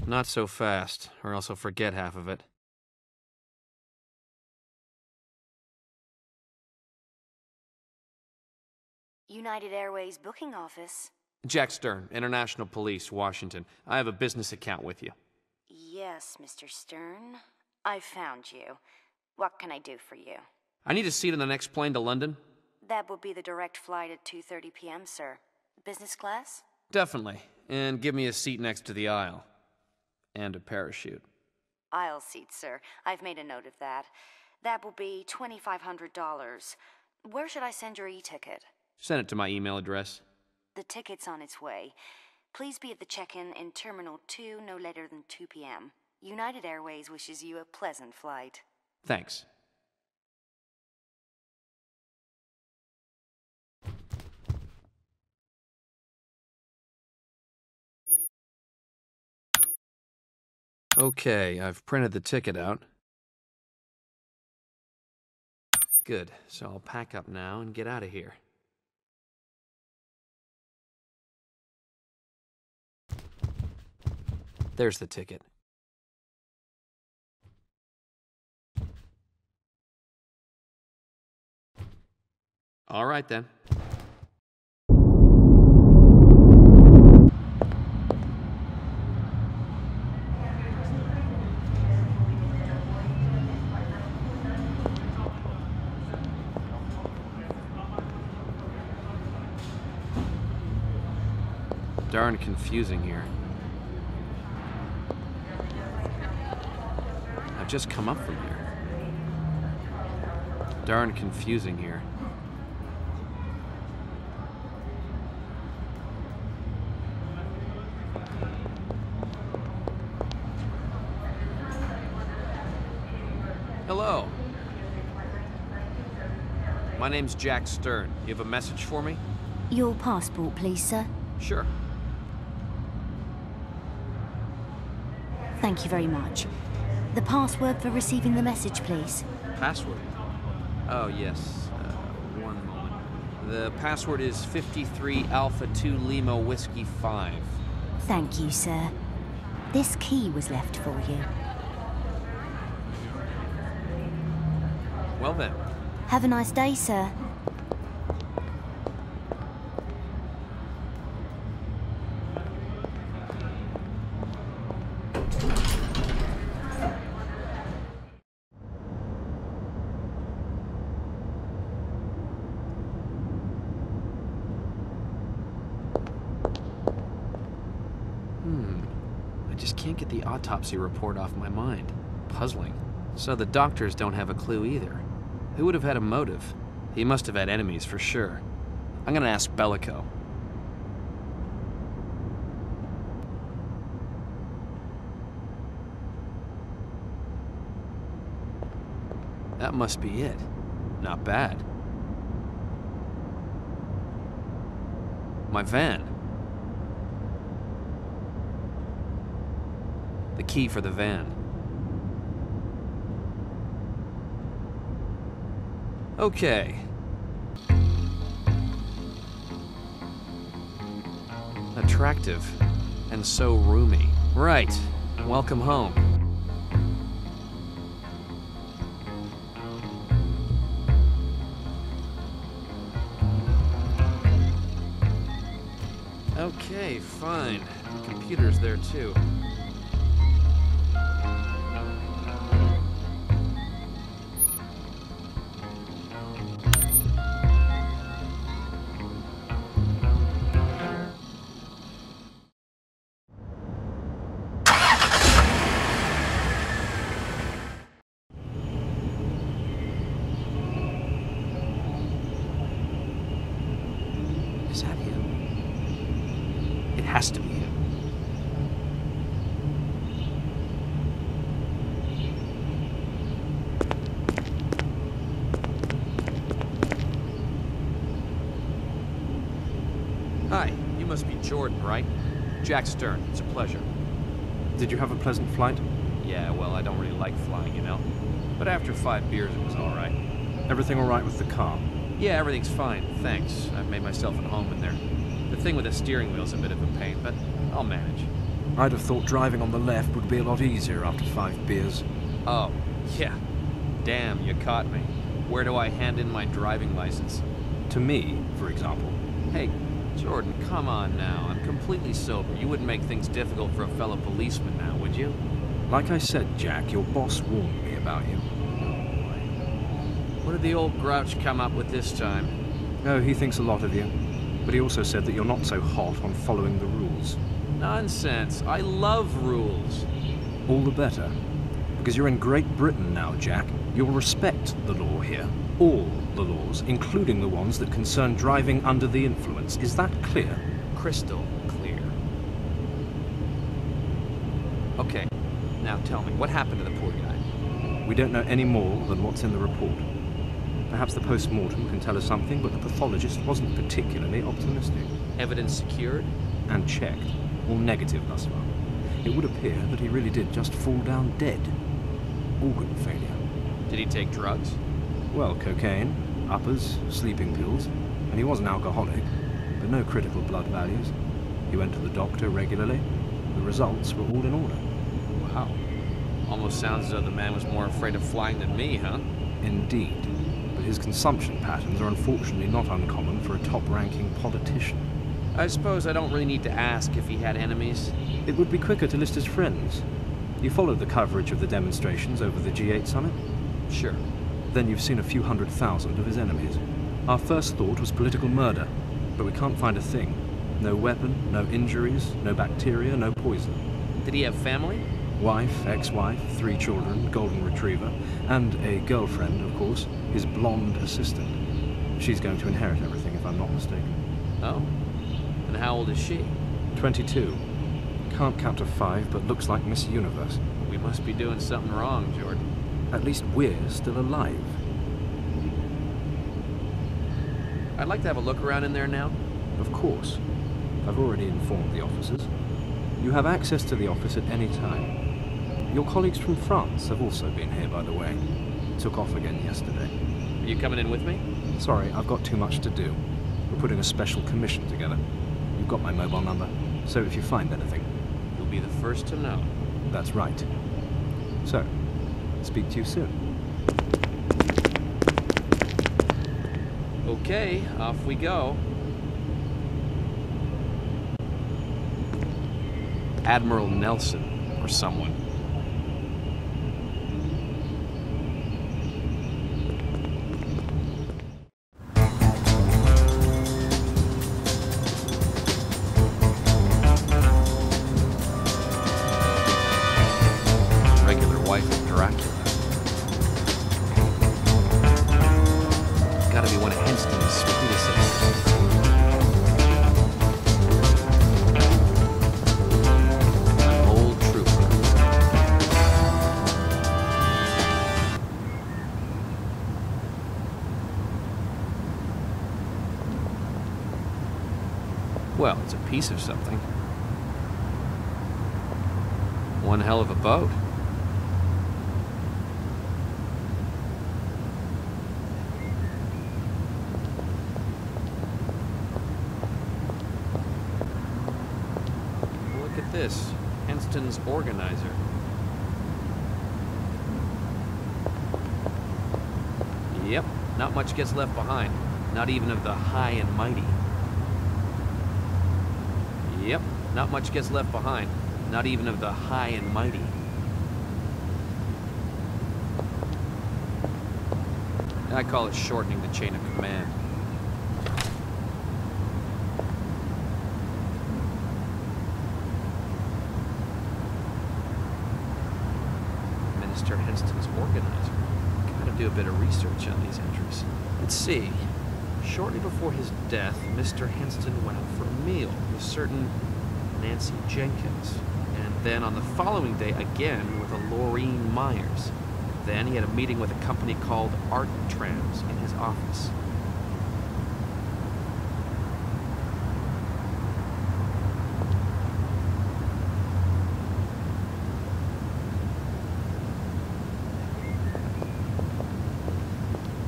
Not so fast, or else I'll forget half of it. United Airways booking office. Jack Stern, International Police, Washington. I have a business account with you. Yes, Mr. Stern. I found you. What can I do for you? I need a seat on the next plane to London. That would be the direct flight at 2:30 p.m., sir. Business class? Definitely. And give me a seat next to the aisle. And a parachute. Aisle seat, sir. I've made a note of that. That will be $2,500. Where should I send your e-ticket? Send it to my email address. The ticket's on its way. Please be at the check-in in Terminal 2 no later than 2 p.m. United Airways wishes you a pleasant flight. Thanks. Okay, I've printed the ticket out. Good, so I'll pack up now and get out of here. There's the ticket. All right, then. Darn confusing here. I've just come up from here. Darn confusing here. Hello. My name's Jack Stern. You have a message for me? Your passport, please, sir. Sure. Thank you very much. The password for receiving the message, please. Password? Oh, yes. One moment. The password is 53 Alpha 2 Lima Whiskey 5. Thank you, sir. This key was left for you. Well then. Have a nice day, sir. I just can't get the autopsy report off my mind. Puzzling. So the doctors don't have a clue either. Who would have had a motive? He must have had enemies for sure. I'm gonna ask Bellico. That must be it. Not bad. My van. The key for the van. Okay. Attractive. And so roomy. Right. Welcome home. Okay, fine. The computer's there too. Is that him? It has to be him. Hi, you must be Jordan, right? Jack Stern, it's a pleasure. Did you have a pleasant flight? Yeah, well, I don't really like flying, you know? But after 5 beers, it was all right. Everything all right with the car? Yeah, everything's fine, thanks. I've made myself at home in there. The thing with the steering wheel's a bit of a pain, but I'll manage. I'd have thought driving on the left would be a lot easier after 5 beers. Oh, yeah. Damn, you caught me. Where do I hand in my driving license? To me, for example. Hey, Jordan, come on now. I'm completely sober. You wouldn't make things difficult for a fellow policeman now, would you? Like I said, Jack, your boss warned me about you. What did the old grouch come up with this time? Oh, he thinks a lot of you. But he also said that you're not so hot on following the rules. Nonsense. I love rules. All the better. Because you're in Great Britain now, Jack. You'll respect the law here. All the laws, including the ones that concern driving under the influence. Is that clear? Crystal clear. Okay, now tell me, what happened to the poor guy? We don't know any more than what's in the report. Perhaps the post-mortem can tell us something, but the pathologist wasn't particularly optimistic. Evidence secured? And checked. All negative thus far. It would appear that he really did just fall down dead. Organ failure. Did he take drugs? Well, cocaine, uppers, sleeping pills, and he was an alcoholic, but no critical blood values. He went to the doctor regularly. The results were all in order. Wow. Almost sounds as though the man was more afraid of flying than me, huh? Indeed. But his consumption patterns are unfortunately not uncommon for a top-ranking politician. I suppose I don't really need to ask if he had enemies. It would be quicker to list his friends. You followed the coverage of the demonstrations over the G8 summit? Sure. Then you've seen a few 100,000 of his enemies. Our first thought was political murder, but we can't find a thing. No weapon, no injuries, no bacteria, no poison. Did he have family? Wife, ex-wife, 3 children, golden retriever, and a girlfriend, of course, his blonde assistant. She's going to inherit everything, if I'm not mistaken. Oh? And how old is she? 22. Can't count to 5, but looks like Miss Universe. We must be doing something wrong, Jordan. At least we're still alive. I'd like to have a look around in there now. Of course. I've already informed the officers. You have access to the office at any time. Your colleagues from France have also been here, by the way. Took off again yesterday. Are you coming in with me? Sorry, I've got too much to do. We're putting a special commission together. You've got my mobile number, so if you find anything... You'll be the first to know. That's right. So, speak to you soon. Okay, off we go. Admiral Nelson, or someone. Regular wife of Dracula. Gotta be one of Henston's sweetest sisters. An old trooper. Well, it's a piece of something. One hell of a boat. Look at this. Henston's organizer. Yep, not much gets left behind. Not even of the high and mighty. Yep, not much gets left behind. Not even of the high and mighty. I call it shortening the chain of command. Minister Henston's organizer. Gotta do a bit of research on these entries. Let's see. Shortly before his death, Mr. Henston went out for a meal with certain Nancy Jenkins. And then on the following day, again with a Laureen Myers. Then he had a meeting with a company called Art Trans in his office.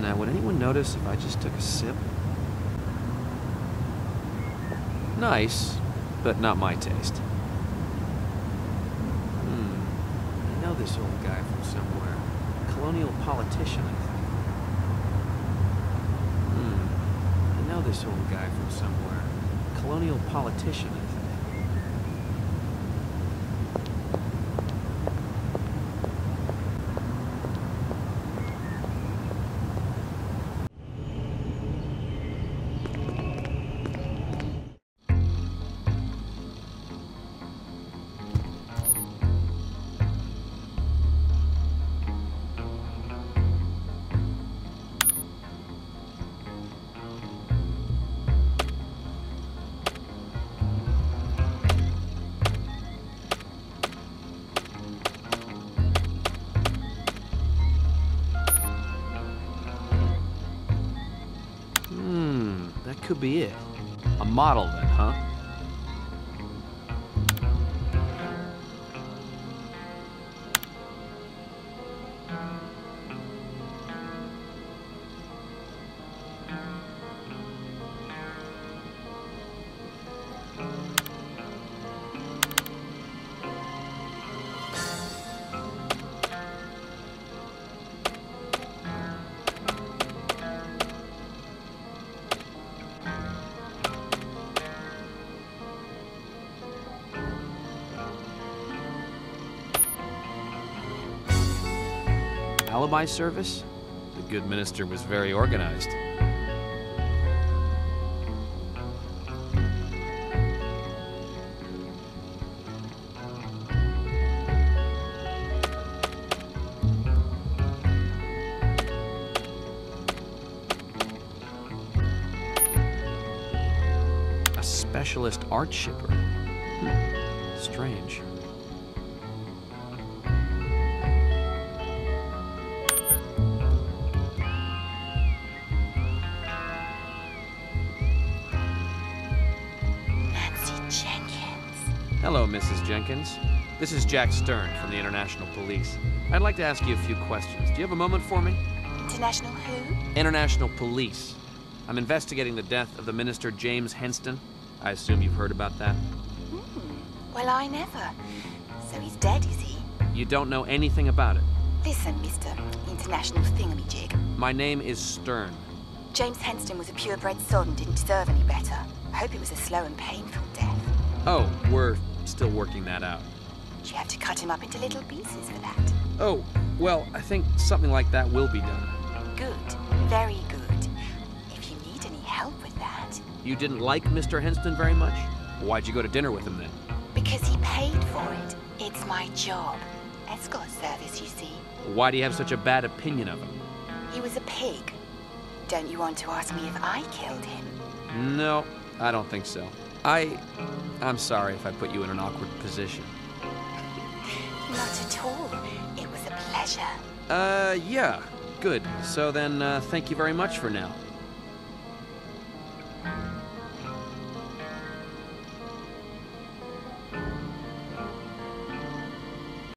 Now, would anyone notice if I just took a sip? Nice, but not my taste. this old guy from somewhere. Colonial politician, I think. I know this old guy from somewhere. Colonial politician, I think. That could be it. A model then, huh? Alibi service? The good minister was very organized. A specialist art shipper. Strange. Hello, Mrs. Jenkins. This is Jack Stern from the International Police. I'd like to ask you a few questions. Do you have a moment for me? International who? International Police. I'm investigating the death of the minister James Henston. I assume you've heard about that. Well, I never. So he's dead, is he? You don't know anything about it? Listen, Mr. International Thingamajig. My name is Stern. James Henston was a purebred sod and didn't deserve any better. I hope it was a slow and painful death. Oh, we're still working that out. You have to cut him up into little pieces for that. Oh, well, I think something like that will be done. Good. Very good. If you need any help with that. You didn't like Mr. Henston very much? Why'd you go to dinner with him then? Because he paid for it. It's my job. Escort service, you see. Why do you have such a bad opinion of him? He was a pig. Don't you want to ask me if I killed him? No, I don't think so. I'm sorry if I put you in an awkward position. Not at all. It was a pleasure. Yeah. Good. So then, thank you very much for now.